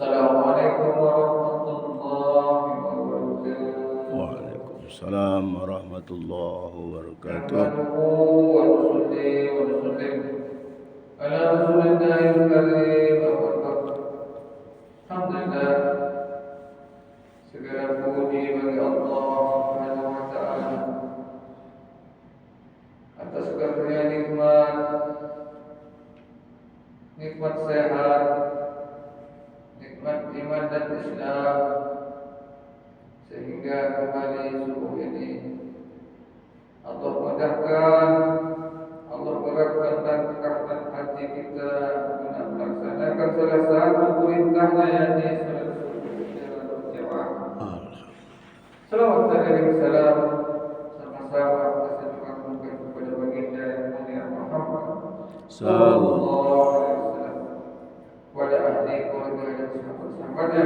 Assalamualaikum warahmatullahi wabarakatuh. Waalaikumsalam warahmatullahi wabarakatuh. Nahmaduhu wa nusalli wa nusallim ala rasulillahil karim. Alhamdulillah, segala puji bagi Allah Subhanahu wa taala atas karunia nikmat sehat, nikmat iman dan Islam, sehingga kembali subuh ini Allah mudahkan, Allah gerakkan dan hati kita untuk melaksanakan salah satu perintahnya, yakni salat subuh secara berjamaah. Salawat dan salam sama-sama kita serukan kepada baginda yang mulia Muhammad sallallahu alaihi wasallam, kepada ahli keluarga dan sahabat-sahabatnya.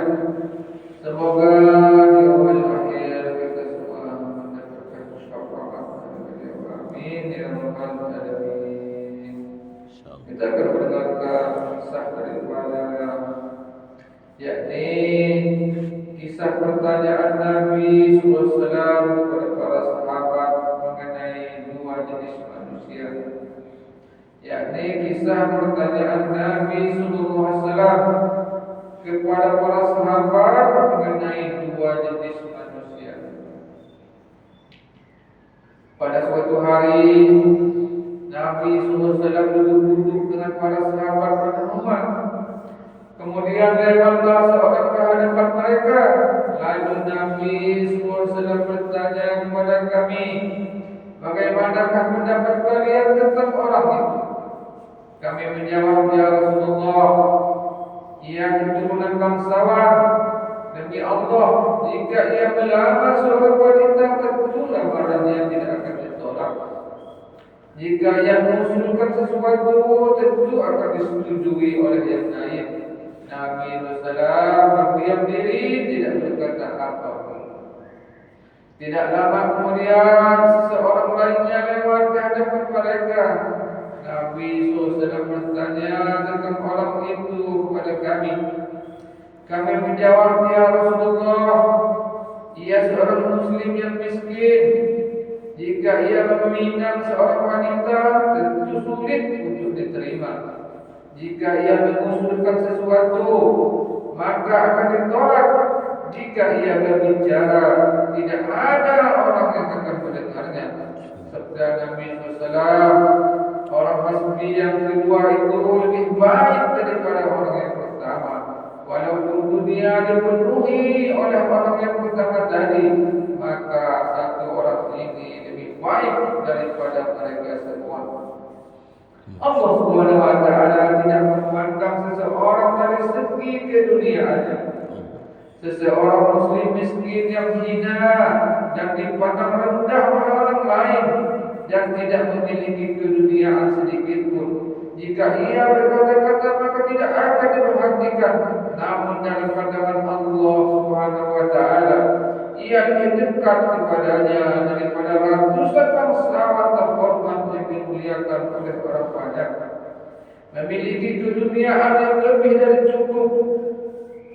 Semoga di awal akhir kita semua mendapatkan syafaat dari beliau. Amin ya rabbal alamin. Kita akan mendengarkan kisah daripada, yakni kisah pertanyaan Nabi SAW kepada para sahabat mengenai dua jenis manusia. Yakni kisah pertanyaan Nabi SAW kepada para sahabat mengenai dua jenis manusia. Pada suatu hari, Nabi SAW duduk dengan para sahabat pada rumah. Kemudian lewatlah seorang ke hadapan mereka. Lalu Nabi SAW bertanya kepada kami, bagaimanakah pendapat kalian tentang orang itu? Kami menjawab, ya Rasulullah, ia keturunan bangsawan. Demi Allah, jika ia melamar seorang wanita, tentulah badannya tidak akan ditolak. Jika ia mengusulkan sesuatu, tentu akan disetujui oleh yang lain. Nabi SAW berdiam diri, tidak berkata apapun. Tidak lama kemudian, seseorang lainnya lewat ke hadapan mereka. Nabi SAW bertanya tentang orang itu kepada kami. Kami menjawab, ya Rasulullah, ia seorang muslim yang miskin. Jika ia meminang seorang wanita, tentu sulit untuk diterima. Jika ia mengusulkan sesuatu, maka akan ditolak. Jika ia berbicara, tidak ada orang yang akan mendengarnya. Sabda Nabi SAW, orang hasbi yang kedua itu lebih baik daripada orang yang pertama. Walaupun dunia dipenuhi oleh orang yang pertama tadi, maka satu orang ini lebih baik daripada mereka semua. Allah Subhanahu wa taala tidak memandang seseorang dari segi keduniaannya. Seseorang muslim miskin yang hina dan dipandang rendah oleh orang lain dan tidak memiliki keduniaan sedikit pun, jika ia berkata-kata maka tidak akan diperhatikan. Namun dalam pandangan Allah Subhanahu wa taala, ia lebih dekat kepadanya daripada ratusan bangsawan terhormat yang dimuliakan oleh orang banyak. Memiliki keduniaan yang lebih dari cukup,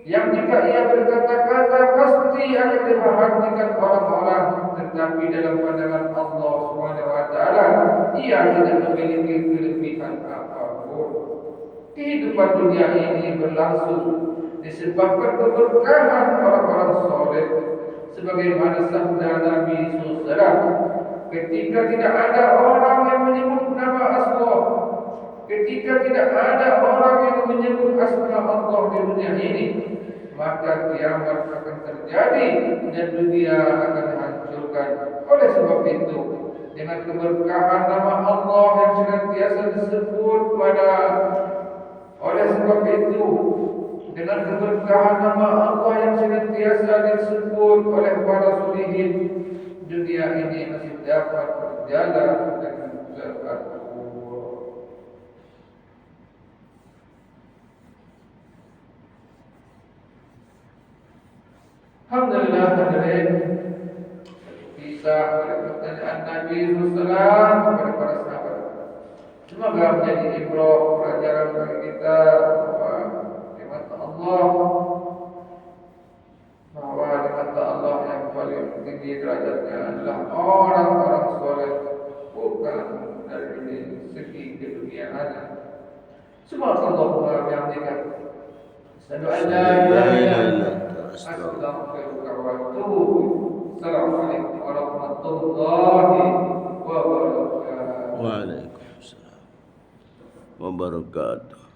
yang jika ia berkata-kata pasti akan diperhatikan orang-orang, tetapi dalam pandangan Allah Subhanahu wa taala, ia tidak memiliki kelebihan apapun. Kehidupan dunia ini berlangsung disebabkan keberkahan orang-orang soleh, sebagaimana sabda Nabi SAW, ketika tidak ada orang yang menyebut nama Allah, ketika tidak ada orang yang menyebut asma Allah di dunia ini, maka kiamat akan terjadi dan dunia akan dihancurkan. Oleh sebab itu, dengan keberkahan nama Allah yang senantiasa disebut dengan keberkahan nama Allah yang senantiasa disebut oleh para solihin, dunia ini masih dapat berjalan dengan teratur. Alhamdulillah, hadirin, kisah pertanyaan Nabi SAW kepada para sahabat semoga menjadi ibrah pelajaran bagi kita bahwa nikmat Allah adalah orang-orang soleh, bukan dari segi keduniaan. Subhanallah wa bihamdika. Asyhadu an la ilaha illa anta astaghfiruka wa atubu ilaik. Assalamualaikum warahmatullahi wabarakatuh. Waalaikumsalam wabarakatuh.